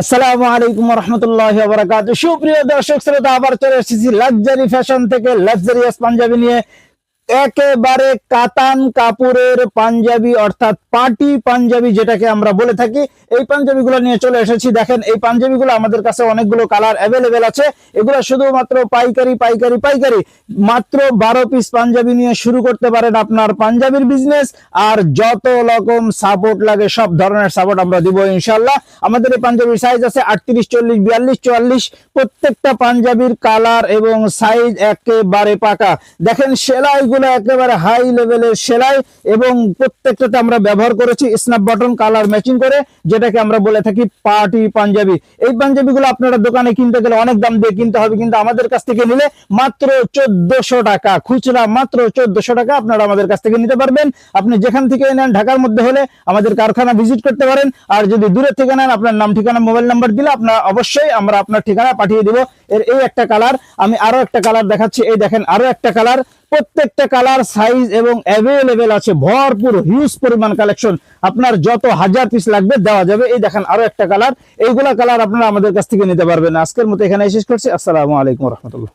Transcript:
আসসালামু আলাইকুম ওয়া রাহমাতুল্লাহি ওয়া বারাকাতুহু। সুপ্রিয় দর্শক শ্রোতা, আবার চলে এসেছি লাক্সারি ফ্যাশন থেকে লাক্সারিয়াস পাঞ্জাবি নিয়ে। একেবারে কাতান কাপড়ের পাঞ্জাবি, অর্থাৎ পার্টি পাঞ্জাবি যেটাকে আমরা বলে থাকি, এই পাঞ্জাবিগুলো নিয়ে চলে এসেছি। দেখেন, এই পাঞ্জাবিগুলো আমাদের কাছে অনেকগুলো কালার অ্যাভেলেবেল আছে। এগুলো শুধুমাত্র পাইকারি পাইকারি পাইকারি মাত্র 12 পিস পাঞ্জাবি নিয়ে শুরু করতে পারেন আপনার পাঞ্জাবির বিজনেস। আর যত রকম সাপোর্ট লাগে সব ধরনের সাপোর্ট আমরা দিব ইনশাল্লাহ। আমাদের এই পাঞ্জাবির সাইজ আছে 38, 40, 42, 44। প্রত্যেকটা পাঞ্জাবির কালার এবং সাইজ একেবারে পাকা। দেখেন, সেলাই একেবারে হাই লেভেলের সেলাই, এবং প্রত্যেকটাতে আমরা ব্যবহার করেছি স্ন্যাপ বাটন কালার ম্যাচিং করে, যেটাকে আমরা বলে থাকি পার্টি পাঞ্জাবি। এই পাঞ্জাবিগুলো আপনারা দোকানে কিনতে গেলে অনেক দাম দিয়ে কিনতে হবে, কিন্তু আমাদের কাছ থেকে নিলে মাত্র 1400 টাকা, খুচরা মাত্র 1400 টাকা আপনারা আমাদের কাছ থেকে নিতে পারবেন। আপনি যেখান থেকে নেন, ঢাকার মধ্যে হলে আমাদের কারখানা ভিজিট করতে পারেন। আর যদি দূরের থেকে নেন, আপনার নাম ঠিকানা মোবাইল নাম্বার দিলে অবশ্যই আমরা আপনার ঠিকানা পাঠিয়ে দিব। এই একটা কালার, আমি আরো একটা কালার দেখাচ্ছি। এই দেখেন, আরো একটা কালার। প্রত্যেকটা কালার সাইজ এবং অ্যাভেলেবেল আছে, ভরপুর হিউজ পরিমাণ কালেকশন। আপনার যত হাজার পিস লাগবে দেওয়া যাবে। এই দেখেন, আরো একটা কালার। এইগুলা কালার আপনারা আমাদের কাছ থেকে নিতে পারবেন। আজকের মতো এখানে শেষ করছি। আসসালামু আলাইকুম ওয়া রাহমাতুল্লাহ।